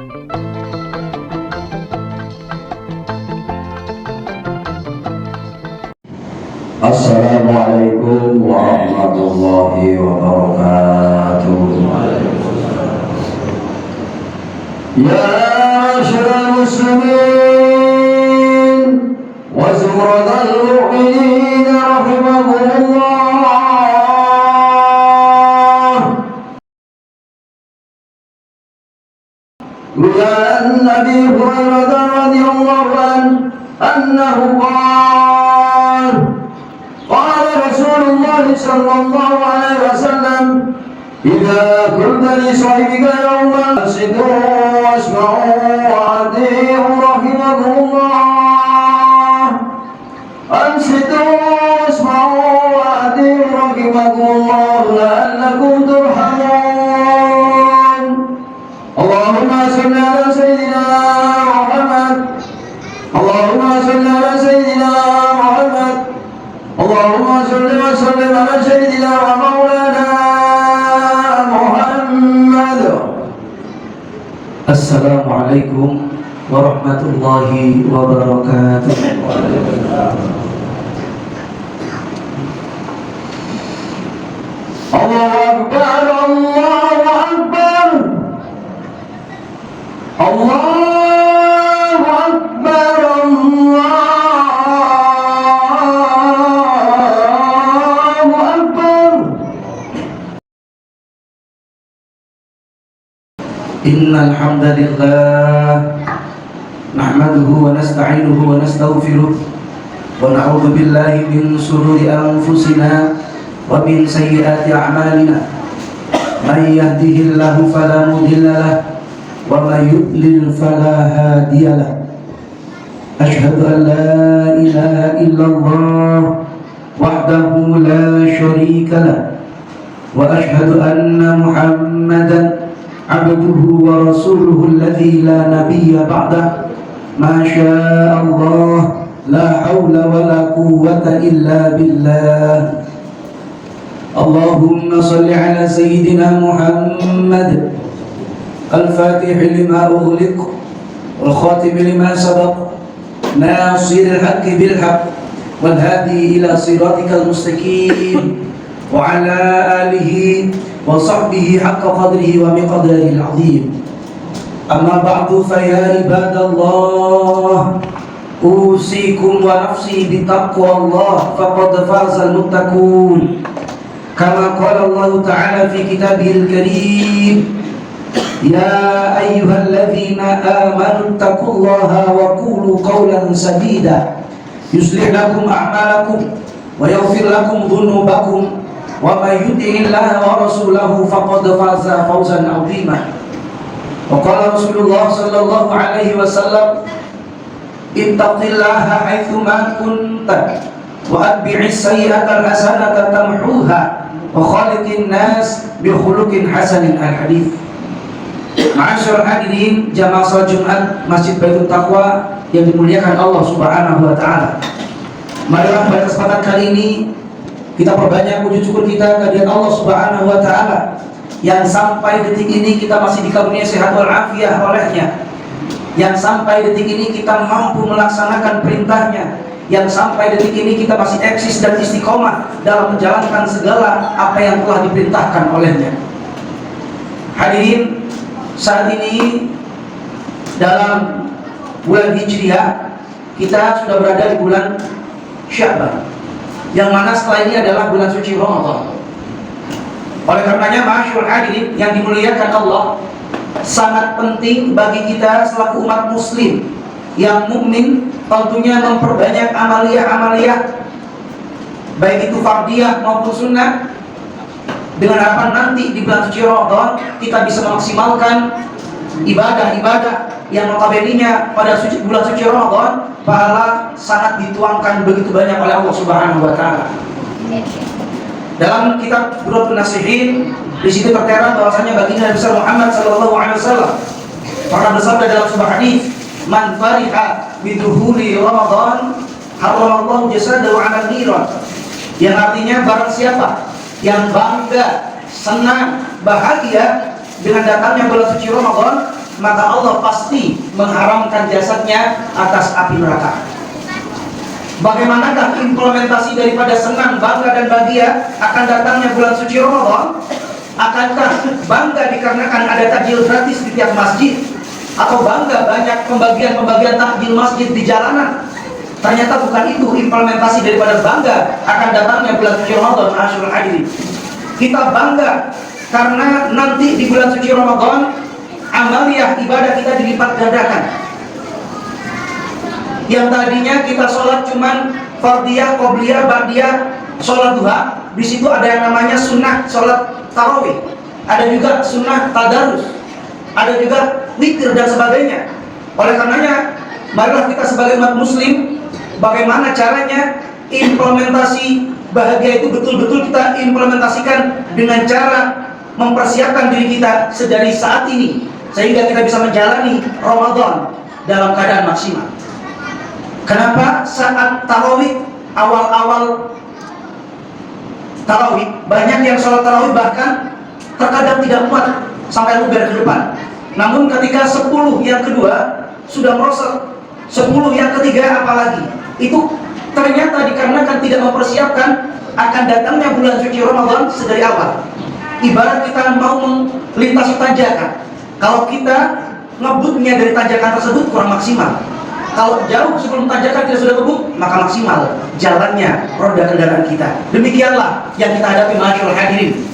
Assalamualaikum warahmatullahi wabarakatuh. Ya ma'asyiral muslimin wa zumratal mu'minin rahimakumullah. An Abi Hurairah radhiyallahu anhu قال رسول الله صلى الله عليه وسلم إذا قلت لصاحبك يوما أنصتوا واسمعوا وأطيعوا رحمكم الله أنصتوا واسمعوا وأطيعوا رحمكم الله لعلكم ترحمون اللهم صل على سيدنا محمد اللهم صل على سيدنا محمد اللهم صل وسلم على سيدنا ومولانا محمد. Assalamualaikum warahmatullahi wabarakatuh. Allahu Akbar, Allahu Akbar, Allahu Akbar, Innal hamdalillah nahmaduhu wa nasta'inuhu wa nastaghfiruh wa na'udzu billahi min shururi anfusina wa min sayyiati a'malina may yahdihillahu fala mudilla lahu wa may yudlil fala hadiya lahu asyhadu an la ilaha illallah wahdahu la syarika lahu wa asyhadu anna muhammadan عبده ورسوله الذي لا نبي بعده ما شاء الله لا حول ولا قوة إلا بالله اللهم صل على سيدنا محمد الفاتح لما أغلق والخاتم لما سبق ناصر الحق بالحق والهادي إلى صراطك المستقيم وعلى آله وصحبه حق قدره ومقداره العظيم أما بعد فيا عباد الله أوصيكم ونفسي بتقوى الله فقد فاز المتقون كما قال الله تعالى في كتابه الكريم يا أيها الذين آمنوا اتقوا الله وقولوا قولا سديدا يصلح لكم أعمالكم ويغفر لكم ذنوبكم وَمَن يُطِعِ اللَّهَ وَرَسُولَهُ فَقَدْ فَازَ فَوْزًا عَظِيمًا وقال رسول الله صلى الله عليه وسلم اتق الله حيثما كنت وأتبع السيئة الحسنة تمحوها وخالق الناس بخلق حسن. الحديث. Ma'asyiral hadirin jamaah salat Jumat Masjid Baitul Taqwa yang dimuliakan Allah Subhanahu wa taala. Marilah pada kesempatan kali ini kita perbanyak puji syukur kita kehadirat Allah Subhanahu wa taala yang sampai detik ini kita masih dikaruniai sehat wal afiah olehnya, yang sampai detik ini kita mampu melaksanakan perintahnya, yang sampai detik ini kita masih eksis dan istiqomah dalam menjalankan segala apa yang telah diperintahkan olehnya. Hadirin, saat ini dalam bulan Hijriah kita sudah berada di bulan Sya'ban, yang mana setelah ini adalah bulan suci Ramadan. Oleh karenanya ma'asyiral hadirin yang dimuliakan Allah, sangat penting bagi kita selaku umat muslim yang mukmin tentunya memperbanyak amaliyah-amaliyah baik itu fardiyah maupun sunnah, dengan harapan nanti di bulan suci Ramadan kita bisa memaksimalkan ibadah-ibadah yang notabene-nya pada bulan suci Ramadan pahala sangat dituangkan begitu banyak oleh Allah Subhanahu wa taala. Dalam kitab Duratun Nasihin di situ tertera bahwasanya baginda Nabi besar Muhammad sallallahu alaihi wasallam pernah bersabda dalam sebuah hadis, "Man fariha biduhuli Ramadan haramallahu jasadahu 'ala niran." Yang artinya barang siapa yang bangga, senang, bahagia dengan datangnya bulan suci Ramadan, maka Allah pasti mengharamkan jasadnya atas api neraka. Bagaimanakah implementasi daripada senang, bangga dan bahagia akan datangnya bulan suci Ramadan? Akankah bangga dikarenakan ada takjil gratis di tiap masjid? Atau bangga banyak pembagian takjil masjid di jalanan? Ternyata bukan itu implementasi daripada bangga akan datangnya bulan suci Ramadan. Ma'asyiral hadirin, kita bangga karena nanti di bulan suci Ramadan amaliyah ibadah kita dilipat gandakan. Yang tadinya kita sholat cuman fardiyah, qobliyah, ba'diyah, sholat duha, di situ ada yang namanya sunnah sholat tarawih, ada juga sunnah tadarus, ada juga witir dan sebagainya. Oleh karenanya, marilah kita sebagai umat muslim, bagaimana caranya implementasi bahagia itu betul-betul kita implementasikan dengan cara mempersiapkan diri kita sedari saat ini, sehingga kita bisa menjalani Ramadan dalam keadaan maksimal. Kenapa saat tarawih, awal-awal tarawih, banyak yang sholat tarawih bahkan terkadang tidak muat sampai luber ke depan. Namun ketika 10 yang kedua sudah merosot, 10 yang ketiga apalagi, itu ternyata dikarenakan tidak mempersiapkan akan datangnya bulan suci Ramadan sedari awal. Ibarat kita mau melintasi tanjakan, kalau kita ngebutnya dari tanjakan tersebut kurang maksimal. Kalau jauh sebelum tanjakan kita sudah ngebut, maka maksimal jalannya roda kendaraan kita. Demikianlah yang kita hadapi, ma'asyiral hadirin.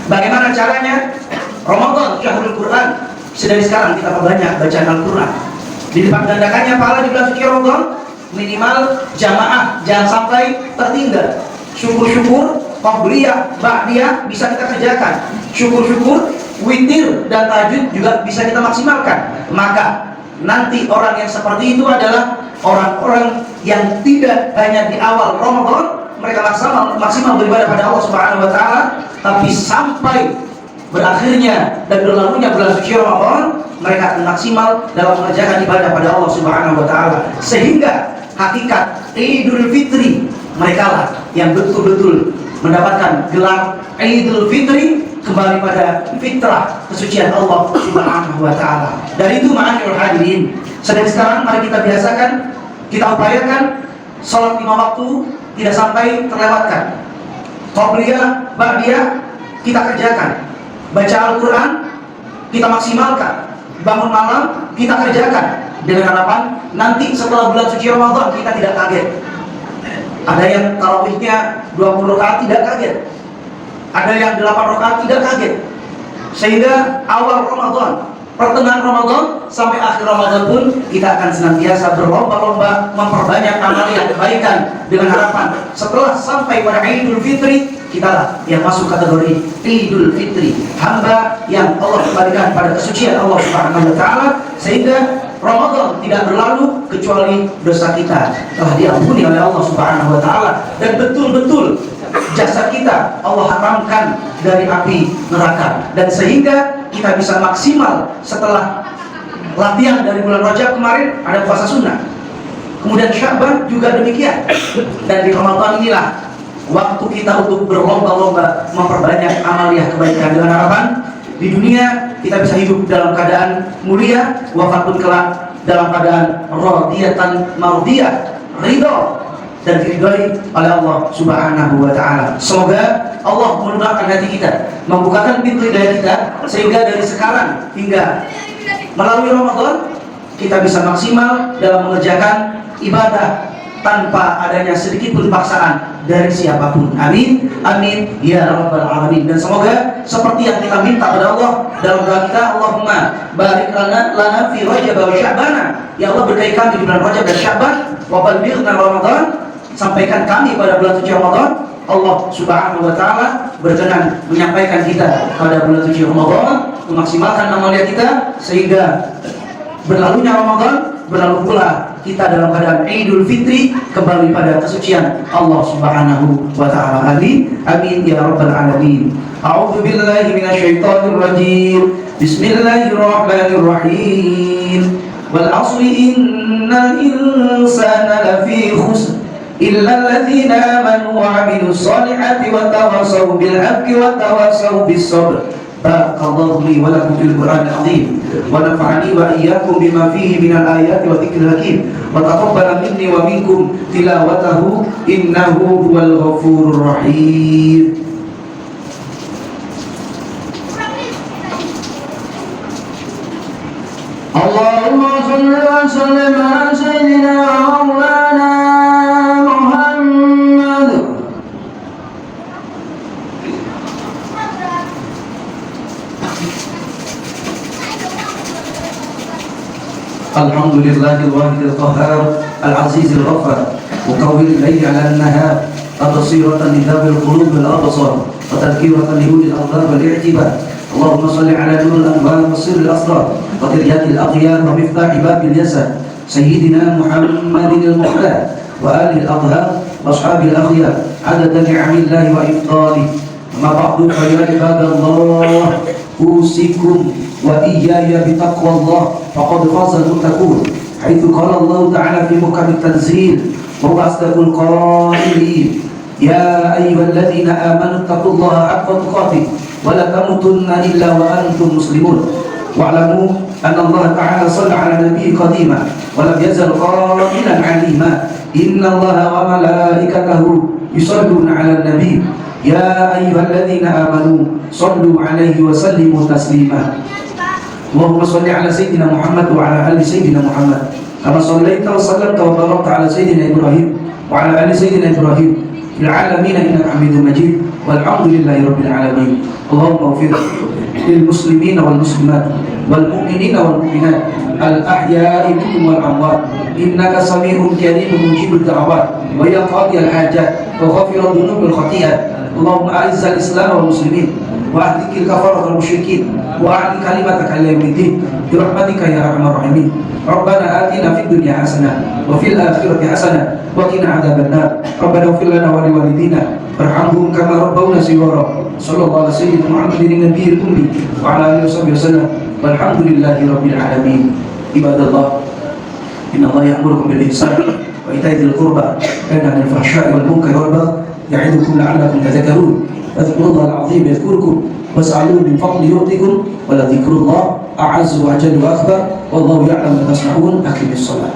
Bagaimana caranya? Ramadan, syahrul Quran. Sedari sekarang kita perbanyak bacaan Al-Quran. Dilipat gandakannya pahala di bulan suci Ramadan. Minimal jamaah, jangan sampai tertinggal. Syukur-syukur, qobliyah, ba'diyah bisa kita kerjakan. Syukur-syukur, witir dan tahajud juga bisa kita maksimalkan. Maka nanti orang yang seperti itu adalah orang-orang yang tidak hanya di awal Ramadan mereka maksimal beribadah pada Allah Subhanahu wa taala, tapi sampai berakhirnya dan berlalunya bulan suci Ramadan mereka akan maksimal dalam mengerjakan ibadah pada Allah Subhanahu wa taala, sehingga hakikat Idul Fitri mereka lah yang betul-betul mendapatkan gelar Idul Fitri, kembali pada fitrah kesucian Allah Subhanahu wa taala. Dari itu, ma'asyiral hadirin, sedang sekarang mari kita biasakan, kita upayakan salat 5 waktu tidak sampai terlewatkan. Qobliyah, ba'diyah kita kerjakan. Baca Al-Quran kita maksimalkan. Bangun malam kita kerjakan, dengan harapan nanti setelah bulan suci Ramadan kita tidak kaget. Ada yang tarawihnya 20 rakaat tidak kaget, ada yang 8 rakaat tidak kaget, sehingga awal Ramadan, pertengahan Ramadan sampai akhir Ramadan pun kita akan senantiasa berlomba-lomba memperbanyak amaliyah kebaikan, dengan harapan setelah sampai pada Idul Fitri kita lah yang masuk kategori Idul Fitri, hamba yang Allah kembalikan pada kesucian Allah Subhanahu wa taala, sehingga Ramadan tidak berlalu kecuali dosa kita telah diampuni oleh Allah Subhanahu wa taala, dan betul-betul jasad kita Allah haramkan dari api neraka, dan sehingga kita bisa maksimal setelah latihan dari bulan Rajab kemarin ada puasa sunnah, kemudian Sya'ban juga demikian, dan di Ramadan inilah waktu kita untuk berlomba-lomba memperbanyak amaliyah kebaikan, dengan harapan di dunia kita bisa hidup dalam keadaan mulia, wafat pun kelak dalam keadaan radiyatan mardiyah, ridho dan diridhoi oleh Allah Subhanahu wa taala. Semoga Allah menunjukkan hati kita, membukakan pintu hidayah kita, sehingga dari sekarang hingga melalui Ramadan kita bisa maksimal dalam mengerjakan ibadah tanpa adanya sedikit pun paksaan dari siapapun. Amin, amin ya rabbal alamin. Dan semoga seperti yang kita minta pada Allah dalam doa kita, Allahumma barik lana fi Rajab wa Sya'ban, ya Allah berkahi kami di bulan Rajab dan Sya'ban, wa ballighna Ramadan, sampaikan kami pada bulan suci Ramadan. Allah Subhanahu wa taala berkenan menyampaikan kita pada bulan suci Ramadan, memaksimalkan amaliyah kita sehingga berlalunya Ramadan, berlalu pula kita dalam keadaan Idul Fitri, kembali pada kesucian Allah Subhanahu wa taala. Amin, amin ya rabbal alamin. A'udzu billahi minasyaitonir rajim. Bismillahirrahmanirrahim. Wal 'asri innal insana lafi khusr illa alladzina amanu wa 'amilus solihati wa tawassaw bil haqqi wa tawassaw bis sabr Barakallahu li wa lakum fil Qur'anil azim wa nafa'ani wa iyyakum bima fihi minal ayati wa dzikril hakim wa taqabbala minni wa minkum tilawatahu innahu huwal ghafurur rahim. Allahumma shalli wa sallim ala sayyidina wa maulana Muhammad. Alhamdulillahil wahidil qahhar al-azizil ghaffar mukawwiril layli 'ala an-nahar absiratan lidhabil qulub wal absar wa tadhkiratan li ulil albab wal i'tibar. Allahumma shalli 'ala nuril anwar wa sirril asrar wa diryatil aqyar wa miftahi babil jasad sayyidina Muhammadin al-muhtar wa alihi al-athhar wa ashabil akhyar 'adada ni'amillahi wa ifdalihi. Amma ba'du fa ya ibadallah usikum wa iyaya bitaqwallah faqad faza al-muttaqun haitsu qala Allah ta'ala fi muhkamit tanzil wa huwa asdaqul qailin ya ayyuhalladzina amanu taqullaha haqqa tuqatih wa la tamutunna illa wa antum muslimun wa'lamu anna Allah ta'ala shalla 'ala nabiyyi qadima wa lam yazal qailan 'alima inna Allah wa malaikatahu yusalluna 'alan nabiy ya ayyuhalladzina amanu sallu 'alaihi wa sallimu taslima. Allahumma shalli 'ala sayyidina Muhammad wa 'ala ali sayyidina Muhammad kama shallaita wa sallamta wa barakta 'ala sayyidina Ibrahim wa 'ala ali sayyidina Ibrahim fil 'alamin innaka Hamidum Majid walhamdulillahi rabbil 'alamin. Allahumma ighfir lil muslimin wal muslimat wal mu'minin wal mu'minat al ahya'i minhum wal amwat innaka sami'un qaribun mujibud da'awat wa ya qadiyal hajat wa ghafirud dhunubil khati'at. Allahumma a'izzal islam wal muslimin wa ahdikil kafarah wal musyrikin wa a'li kalimataka ila yaumiddin bi rahmatika ya arhamar rahimin. Rabbana atina fid dunya hasanah wa fil akhirati hasanah wa qina adzabannar. Rabbana ighfir lana wa liwalidina warhamhum kama rabbawna shighara. Sallallahu alaihi sayyidina Muhammadin nabiyil ummi wa ala alihi wasallam. Walhamdulillahi rabbil alamin. Ibadallah, inna Allah ya'murukum bil ihsan wa ita'i dzil qurba wa yanha 'anil fahsya'i wal munkari wal baghi ya'idukum la'allakum tadhakkarun. Fadhkurullaha al-'azim yadhkurkum was'aluhu min fadlihi yu'tikum wa la dhikrullah a'azzu wa ajallu wa akbar wallahu ya'lamu ma tasna'un. Aqimis shalah.